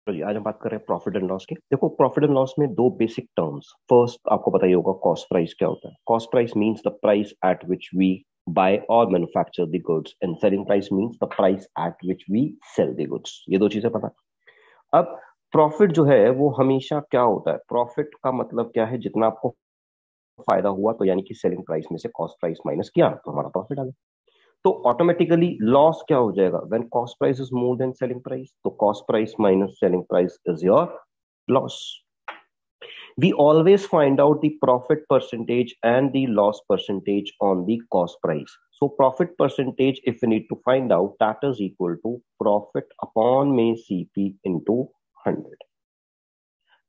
चलिए आज हम बात कर रहे हैं प्रॉफिट एंड लॉस की। देखो, प्रॉफिट एंड लॉस में दो बेसिक टर्म्स। फर्स्ट, आपको पता ही होगा कॉस्ट प्राइस क्या होता है। Cost price means the price at which we buy और manufacture the goods, and selling price means the price at which we sell the goods. ये दो चीजें पता। अब प्रॉफिट जो है वो हमेशा क्या होता है? प्रॉफिट का मतलब क्या है? जितना आपको फायदा हुआ, तो यानी कि सेलिंग प्राइस में से कॉस्ट प्राइस माइनस किया तो हमारा प्रॉफिट आ गया। तो ऑटोमेटिकली लॉस क्या हो जाएगा? When cost price is more than selling price, तो cost price minus selling price is your loss. We always find out the profit percentage and the loss percentage on the cost price. So profit percentage, if we need to find out, that is equal to profit upon may CP into 100.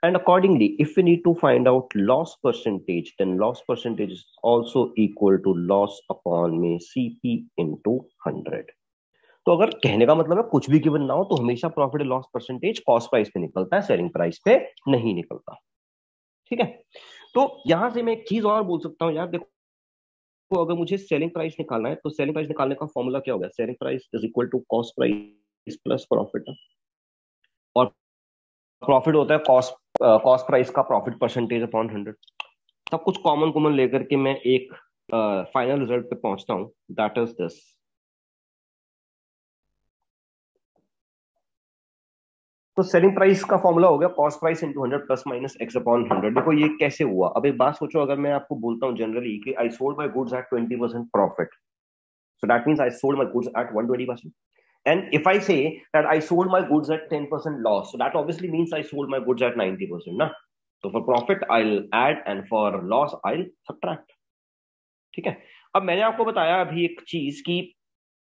And accordingly, if we need to find out loss percentage, then loss percentage is also equal to loss upon may CP into 100. तो अगर कहने का मतलब है कुछ भी given ना हो तो हमेशा profit loss percentage cost price पे निकलता है, सेलिंग प्राइस पे नहीं निकलता। ठीक है। तो यहां से मैं एक चीज और बोल सकता हूं यार, देखो, अगर मुझे सेलिंग प्राइस निकालना है तो सेलिंग प्राइस निकालने का फॉर्मूला क्या होगा? Selling price is equal to cost price plus profit. और प्रॉफिट होता है कॉस्ट कॉस्ट प्राइस का प्रॉफिट परसेंटेज अपॉन 100। सब कुछ कॉमन कॉमन लेकर के मैं एक फाइनल रिजल्ट पे पहुंचता हूं, दैट इज दिस। तो सेलिंग प्राइस का फॉर्मूला हो गया cost price into 100 plus minus x upon 100। देखो ये कैसे हुआ? अब एक बात सोचो, अगर मैं आपको बोलता हूँ जनरली कि I sold my goods at 20% profit, so that means I sold my goods at 120%. And if I say that I sold my goods at 10% loss, so that obviously means I sold my goods at 90%, ना? So for profit I'll add and for loss I'll subtract. ठीक है। अब मैंने आपको बताया अभी एक चीज कि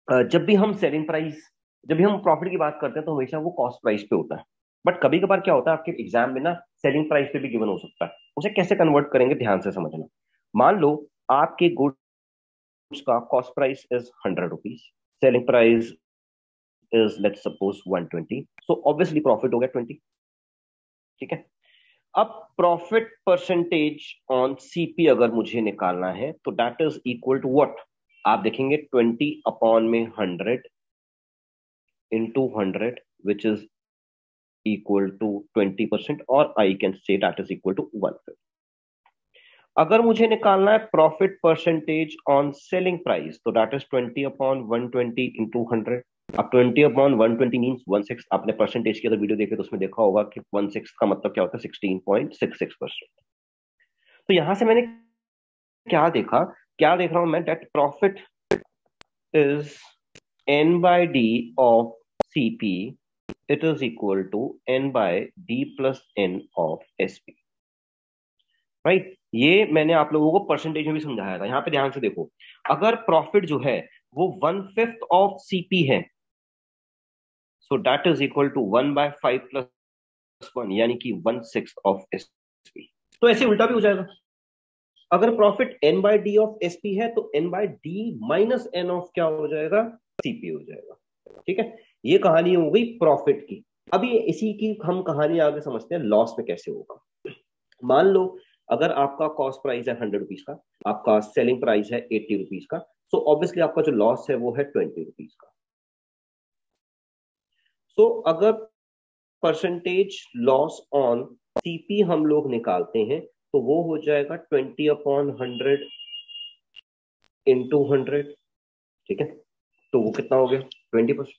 जब भी हम सेलिंग प्राइस, जब भी हम प्रॉफिट की बात करते हैं तो हमेशा वो कॉस्ट प्राइस पे होता है। बट कभी कभार क्या होता है आपके एग्जाम में ना, सेलिंग प्राइस पे भी गिवन हो सकता है। उसे कैसे कन्वर्ट करेंगे, ध्यान से समझना। मान लो आपके गुड्स का cost price is 100 rupees, selling price is let's suppose 120, so obviously profit हो गया 20। ठीक है। अब प्रॉफिट परसेंटेज ऑन सीपी अगर मुझे निकालना है तो that is equal to what? आप देखेंगे 20 अपॉन में 100 into 100, which is equal to 20%, or I can say that is equal to 150. अगर मुझे निकालना है profit percentage on selling price तो दैट इज 20 अपॉन 120 इंटू 100। अब 20 अपॉन 120 मीन्स 16। आपने परसेंटेज की अगर वीडियो देखे तो उसमें देखा होगा कि 16 का मतलब क्या होता है? 16.66%। तो यहां से मैंने क्या देखा, क्या देख रहा हूं मैं? That profit is n by d of cp, it is equal to n by d plus n of sp, right? ये मैंने आप लोगों को परसेंटेज में भी समझाया था। यहां पे ध्यान से देखो, अगर प्रॉफिट जो है वो 1/5 ऑफ सीपी है, so that is equal to 1/5 plus 1, यानी कि 1/6 ऑफ एसपी। तो ऐसे उल्टा भी हो जाएगा। अगर profit n by D of SP है तो n by D minus n of क्या हो जाएगा? सीपी हो जाएगा। ठीक है। ये कहानी हो गई प्रॉफिट की। अभी इसी की हम कहानी आगे समझते हैं लॉस में कैसे होगा। मान लो अगर आपका कॉस्ट प्राइस है 100 रुपीज का, आपका सेलिंग प्राइस है 80 रुपीज का, सो ऑब्वियसली आपका जो लॉस है वो है 20 रुपीज का। सो अगर परसेंटेज लॉस ऑन सीपी हम लोग निकालते हैं तो वो हो जाएगा 20 अपॉन 100 इंटू 100। ठीक है। तो वो कितना हो गया? 20%,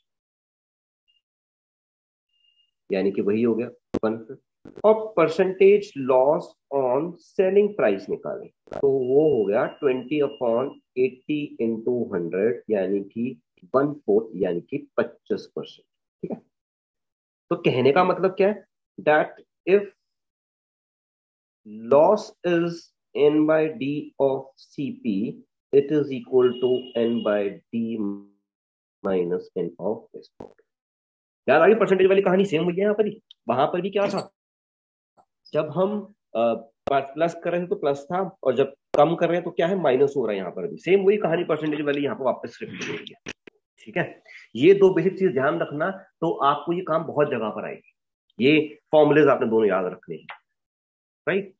यानी कि वही हो गया 150। और percentage loss on selling price निकालें तो वो हो गया 20 अपॉन 80 इंटू 100, यानी कि 1/4, यानी कि 25%। ठीक है। तो कहने का मतलब क्या है? That if loss is n by D of CP, it is equal to n by D minus n of S. यार आगे परसेंटेज वाली कहानी सेम हुई है यहाँ पर ही। वहां पर भी क्या था? जब हम प्लस कर रहे थे तो प्लस था, और जब कम कर रहे हैं तो क्या है? माइनस हो रहा है। यहाँ पर भी सेम वही कहानी परसेंटेज वाली यहाँ पर वापस रिपीट हो रही है। ठीक है। ये दो बेसिक चीज ध्यान रखना, तो आपको ये काम बहुत जगह पर आएगी। ये फॉर्मूलेज आपने दोनों याद रखने हैं, राइट?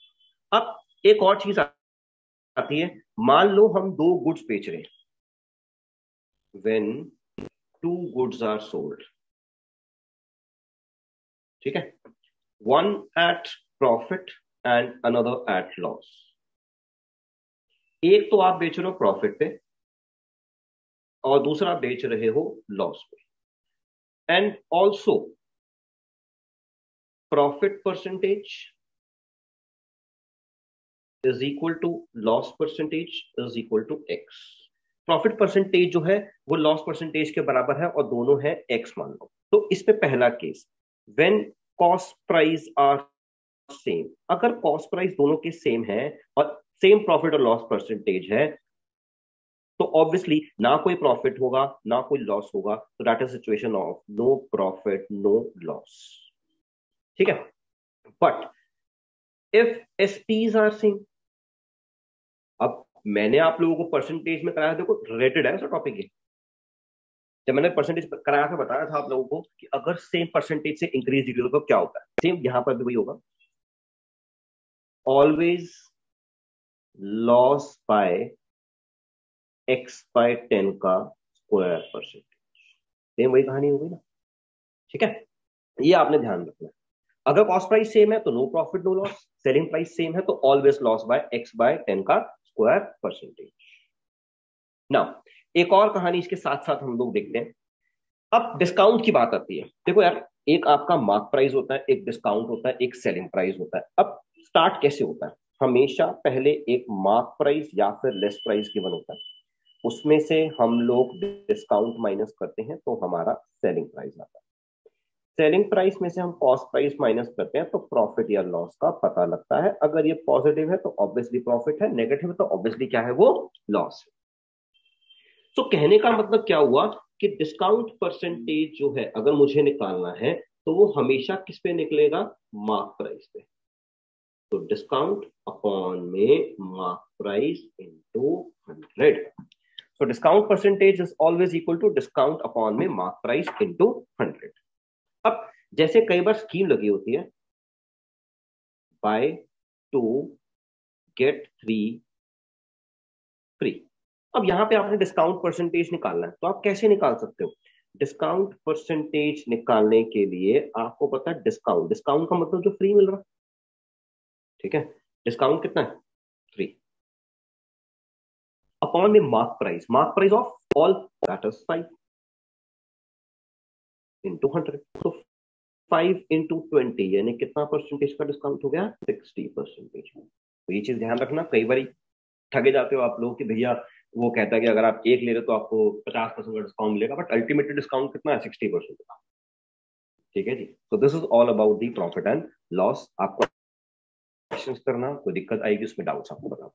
अब एक और चीज आती है। मान लो हम दो गुड्स बेच रहे हैं, when two goods are sold. ठीक है, one at profit and another at loss. एक तो आप बेच रहे हो प्रॉफिट पे और दूसरा बेच रहे हो लॉस पे, and also profit percentage is equal to loss percentage is equal to X. Profit percentage जो है वो लॉस परसेंटेज के बराबर है और दोनों है एक्स मान लो। तो इस पे पहला case, when cost price are same, अगर कॉस्ट प्राइस दोनों के सेम है और सेम प्रॉफिट और लॉस परसेंटेज है तो ऑब्वियसली ना कोई प्रॉफिट होगा ना कोई लॉस होगा, तो that is situation of no profit no loss. ठीक है, but if SPs are same, अब मैंने आप लोगों को परसेंटेज में कराया, देखो रिलेटेड है ऐसा टॉपिक है। जब मैंने परसेंटेज करा के बताया था आप लोगों को कि अगर सेम परसेंटेज से इंक्रीज डिक्रीज तो क्या होता है, सेम यहां पर भी वही होगा, always loss by x by 10 का स्क्वायर परसेंटेज, सेम वही कहानी होगी ना। ठीक है, ये आपने ध्यान रखना है। अगर कॉस्ट प्राइस सेम है तो no profit no loss, selling price same है तो always loss by x by 10 का स्क्वायर परसेंटेज। नाउ एक और कहानी इसके साथ साथ हम लोग देखते हैं। अब डिस्काउंट की बात आती है, देखो यार एक आपका मार्क प्राइस होता है, एक डिस्काउंट होता है, एक सेलिंग प्राइस होता है। अब स्टार्ट कैसे होता है, हमेशा पहले एक मार्क प्राइस या फिर लेस प्राइस गिवन होता है, उसमें से हम लोग डिस्काउंट माइनस करते हैं तो हमारा सेलिंग प्राइस आता है। सेलिंग प्राइस में से हम कॉस्ट प्राइस माइनस करते हैं तो प्रॉफिट या लॉस का पता लगता है। अगर ये पॉजिटिव है तो ऑब्वियसली प्रॉफिट है, नेगेटिव है तो ऑब्वियसली क्या है वो लॉस है। तो कहने का मतलब क्या हुआ कि डिस्काउंट परसेंटेज जो है अगर मुझे निकालना है तो वो हमेशा किस पे निकलेगा, मार्क प्राइस पे। तो डिस्काउंट अपॉन में mark price into 100। So discount percentage is always equal to discount upon में मार्क प्राइस इनटू 100। अब जैसे कई बार स्कीम लगी होती है, बाय 2 गेट 3 फ्री। अब यहां पे आपने डिस्काउंट परसेंटेज निकालना है तो आप कैसे निकाल सकते हो, डिस्काउंट परसेंटेज निकालने के लिए आपको पता है डिस्काउंट, डिस्काउंट का मतलब जो फ्री मिल रहा है। ठीक है, डिस्काउंट कितना है 3 अपॉन में mark price of all that is 5 into 100। तो 5 इंटू 20 यानी कितना परसेंटेज का डिस्काउंट हो गया, 60%। तो ये चीज ध्यान रखना, कई बार ठगे जाते हो आप लोग कि भैया वो कहता है कि अगर आप एक ले रहे हो तो आपको 50% का डिस्काउंट मिलेगा, बट अल्टीमेटली डिस्काउंट कितना है, 60% का। ठीक है जी, तो this is all about the profit and loss. आपको क्वेश्चंस करना, कोई दिक्कत आएगी उसमें डाउट्स आपको बताओ।